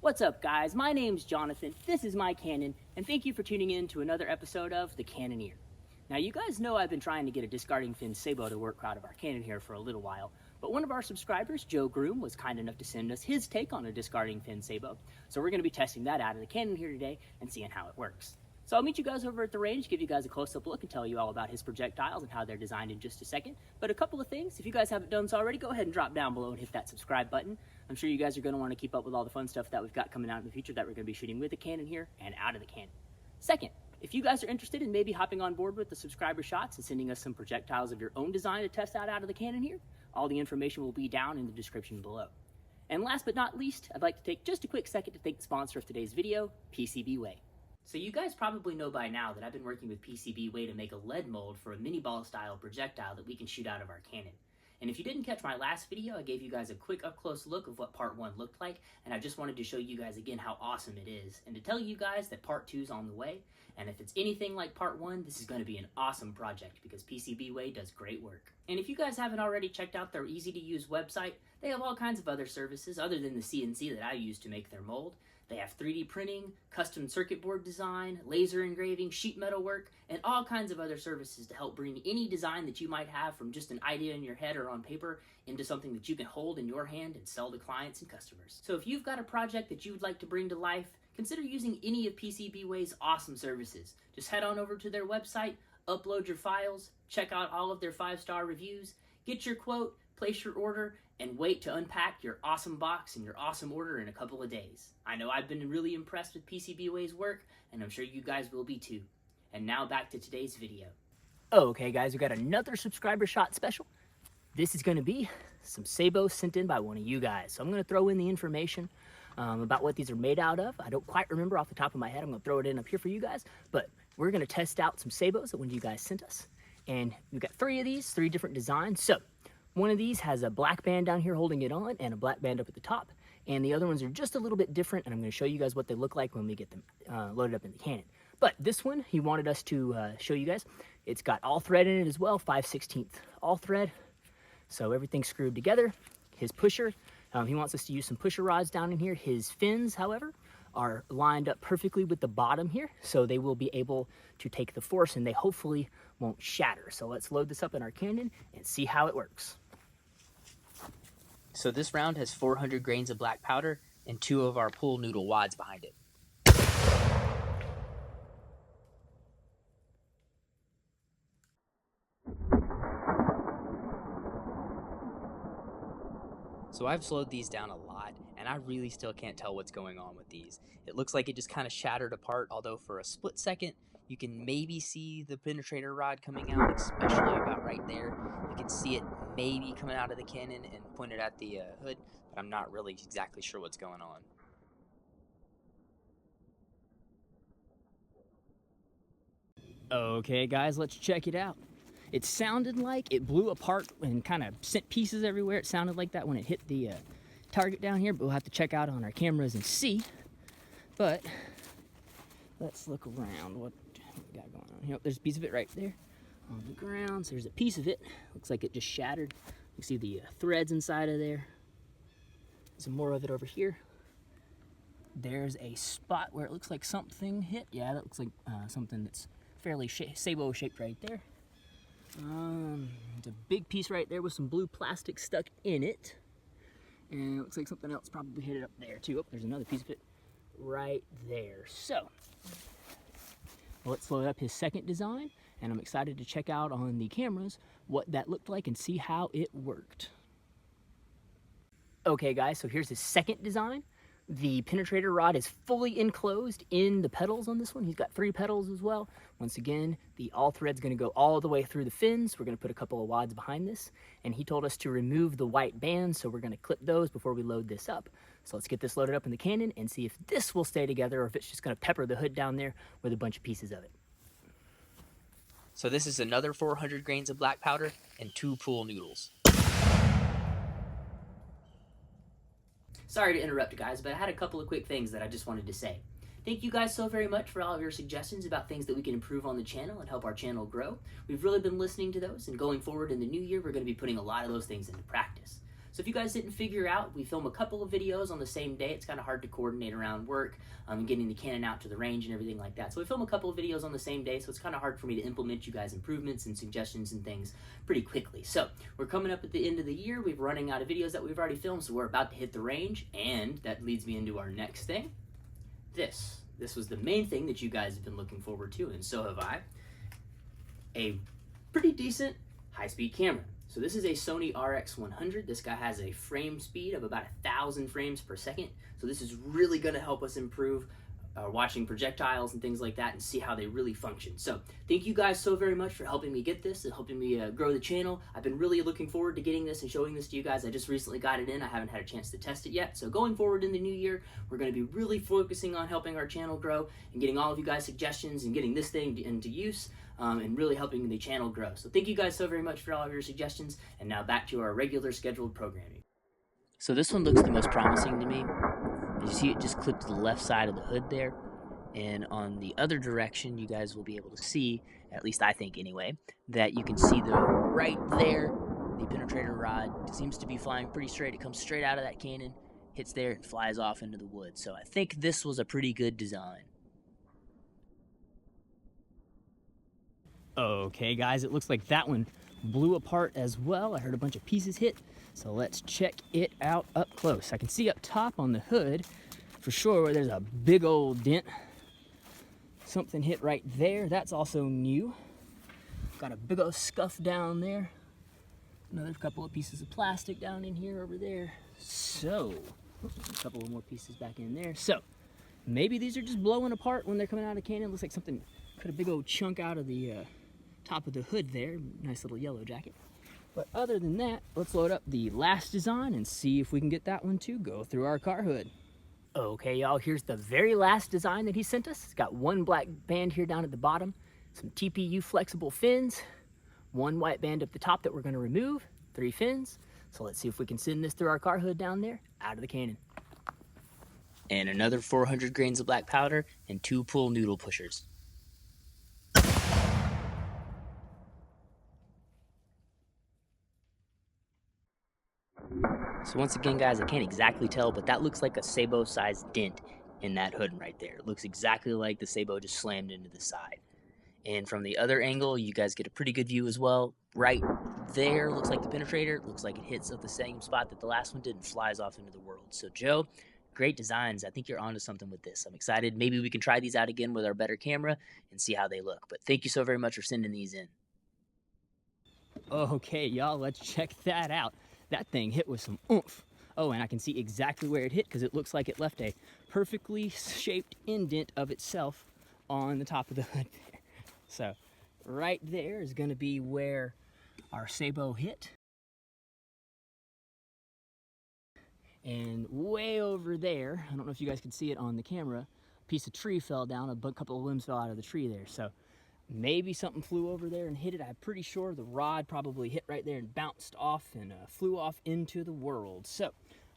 What's up, guys? My name's Jonathan, this is my Canon, and thank you for tuning in to another episode of the Cannoneer. Now, you guys know I've been trying to get a discarding fin sabot to work out of our Cannoneer for a little while, but one of our subscribers, Joe Groom, was kind enough to send us his take on a discarding fin sabot, so we're going to be testing that out of the Cannoneer today and seeing how it works. So I'll meet you guys over at the range, give you guys a close-up look, and tell you all about his projectiles and how they're designed in just a second. But a couple of things, if you guys haven't done so already, go ahead and drop down below and hit that subscribe button. I'm sure you guys are going to want to keep up with all the fun stuff that we've got coming out in the future that we're going to be shooting with the Canon here and out of the Canon. Second, if you guys are interested in maybe hopping on board with the subscriber shots and sending us some projectiles of your own design to test out of the Canon here, all the information will be down in the description below. And last but not least, I'd like to take just a quick second to thank the sponsor of today's video, PCBWay. So you guys probably know by now that I've been working with PCBWay to make a lead mold for a mini ball style projectile that we can shoot out of our Canon. And if you didn't catch my last video, I gave you guys a quick up-close look of what part 1 looked like, and I just wanted to show you guys again how awesome it is, and to tell you guys that part 2 is on the way, and if it's anything like part 1, this is going to be an awesome project because PCBWay does great work. And if you guys haven't already checked out their easy-to-use website, they have all kinds of other services other than the CNC that I use to make their mold. They have 3D printing, custom circuit board design, laser engraving, sheet metal work, and all kinds of other services to help bring any design that you might have from just an idea in your head or on paper into something that you can hold in your hand and sell to clients and customers. So if you've got a project that you would like to bring to life, consider using any of PCBWay's awesome services. Just head on over to their website, upload your files, check out all of their 5-star reviews, get your quote, place your order, and wait to unpack your awesome box and your awesome order in a couple of days. I know I've been really impressed with PCBWay's work, and I'm sure you guys will be too. And now back to today's video. Okay guys, we got another subscriber shot special. This is going to be some sabots sent in by one of you guys. So I'm going to throw in the information about what these are made out of. I don't quite remember off the top of my head. I'm going to throw it in up here for you guys. But we're going to test out some sabots that one of you guys sent us. And we've got 3 of these, 3 different designs. So one of these has a black band down here holding it on and a black band up at the top. And the other ones are just a little bit different, and I'm going to show you guys what they look like when we get them loaded up in the Canon. But this one, he wanted us to show you guys. It's got all thread in it as well, 5/16 all thread. So everything's screwed together. His pusher, he wants us to use some pusher rods down in here. His fins, however, are lined up perfectly with the bottom here, so they will be able to take the force and they hopefully won't shatter. So let's load this up in our Canon and see how it works. So this round has 400 grains of black powder and 2 of our pool noodle wads behind it. So I've slowed these down a lot, and I really still can't tell what's going on with these. It looks like it just kind of shattered apart, although for a split second, you can maybe see the penetrator rod coming out, especially about right there. You can see it maybe coming out of the Canon and pointed at the hood, but I'm not really exactly sure what's going on. Okay guys, let's check it out. It sounded like it blew apart and kind of sent pieces everywhere. It sounded like that when it hit the target down here, but we'll have to check out on our cameras and see. But let's look around what we got going on. Yep, there's a piece of it right there on the ground. So there's a piece of it. Looks like it just shattered. You can see the threads inside of there. Some more of it over here. There's a spot where it looks like something hit. Yeah, that looks like something that's fairly sabot shaped right there. It's a big piece right there with some blue plastic stuck in it. And it looks like something else probably hit it up there too. Oh, there's another piece of it right there. So let's load up his second design, and I'm excited to check out on the cameras what that looked like and see how it worked. Okay guys, so here's his second design. The penetrator rod is fully enclosed in the pedals on this one. He's got 3 pedals as well. Once again, the all thread's gonna go all the way through the fins. We're gonna put a couple of wads behind this, and he told us to remove the white bands, so we're gonna clip those before we load this up. So let's get this loaded up in the Canon and see if this will stay together or if it's just gonna pepper the hood down there with a bunch of pieces of it. So this is another 400 grains of black powder and 2 pool noodles. Sorry to interrupt you guys, but I had a couple of quick things that I just wanted to say. Thank you guys so very much for all of your suggestions about things that we can improve on the channel and help our channel grow. We've really been listening to those, and going forward in the new year, we're going to be putting a lot of those things into practice. So if you guys didn't figure out, we film a couple of videos on the same day. It's kind of hard to coordinate around work and getting the Canon out to the range and everything like that. So we film a couple of videos on the same day, so it's kind of hard for me to implement you guys improvements and suggestions and things pretty quickly. So we're coming up at the end of the year. We're running out of videos that we've already filmed, so we're about to hit the range, and that leads me into our next thing. This was the main thing that you guys have been looking forward to, and so have I. A pretty decent high-speed camera. So this is a Sony RX100. This guy has a frame speed of about 1,000 frames per second. So this is really going to help us improve watching projectiles and things like that and see how they really function. So thank you guys so very much for helping me get this and helping me grow the channel. I've been really looking forward to getting this and showing this to you guys. I just recently got it in. I haven't had a chance to test it yet. So going forward in the new year, we're going to be really focusing on helping our channel grow and getting all of you guys suggestions and getting this thing into use. And really helping the channel grow. So thank you guys so very much for all of your suggestions, and now back to our regular scheduled programming. So this one looks the most promising to me. You see it just clipped to the left side of the hood there, and on the other direction you guys will be able to see, at least I think anyway, that you can see the right there, the penetrator rod seems to be flying pretty straight. It comes straight out of that cannon, hits there, and flies off into the wood. So I think this was a pretty good design. Okay guys, it looks like that one blew apart as well. I heard a bunch of pieces hit, so let's check it out up close. I can see up top on the hood for sure where there's a big old dent. Something hit right there. That's also new. Got a big old scuff down there. Another couple of pieces of plastic down in here over there. So, a couple of more pieces back in there. So, maybe these are just blowing apart when they're coming out of cannon. Looks like something cut a big old chunk out of the top of the hood there. Nice little yellow jacket. But other than that, let's load up the last design and see if we can get that one to go through our car hood. Okay y'all, here's the very last design that he sent us. It's got one black band here down at the bottom, some TPU flexible fins, one white band up the top that we're going to remove, 3 fins. So let's see if we can send this through our car hood down there, out of the cannon. And another 400 grains of black powder and 2 pull noodle pushers. So once again guys, I can't exactly tell, but that looks like a sabot sized dent in that hood right there. It looks exactly like the sabot just slammed into the side. And from the other angle, you guys get a pretty good view as well. Right there looks like the penetrator. Looks like it hits at the same spot that the last one did and flies off into the world. So Joe, great designs. I think you're onto something with this. I'm excited. Maybe we can try these out again with our better camera and see how they look. But thank you so very much for sending these in. Okay, y'all, let's check that out. That thing hit with some oomph. Oh, and I can see exactly where it hit because it looks like it left a perfectly shaped indent of itself on the top of the hood there. So right there is going to be where our sabot hit. And way over there, I don't know if you guys can see it on the camera, a piece of tree fell down, a couple of limbs fell out of the tree there. So maybe something flew over there and hit it. I'm pretty sure the rod probably hit right there and bounced off and flew off into the world. So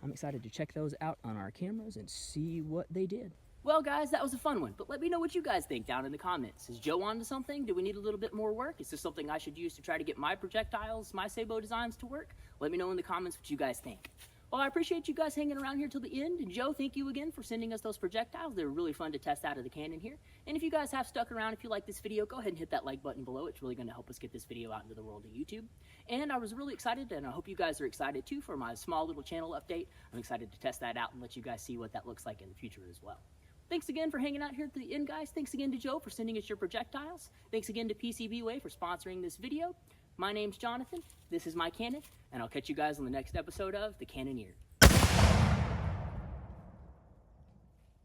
I'm excited to check those out on our cameras and see what they did. Well guys, that was a fun one, but let me know what you guys think down in the comments. Is Joe onto something? Do we need a little bit more work? Is this something I should use to try to get my projectiles, my sabot designs to work? Let me know in the comments what you guys think. Well, I appreciate you guys hanging around here till the end. And Joe, thank you again for sending us those projectiles. They were really fun to test out of the cannon here. And if you guys have stuck around, if you like this video, go ahead and hit that like button below. It's really going to help us get this video out into the world of YouTube. And I was really excited, and I hope you guys are excited too for my small little channel update. I'm excited to test that out and let you guys see what that looks like in the future as well. Thanks again for hanging out here to the end, guys. Thanks again to Joe for sending us your projectiles. Thanks again to PCBWay for sponsoring this video. My name's Jonathan. This is my Canon, and I'll catch you guys on the next episode of The Cannoneer.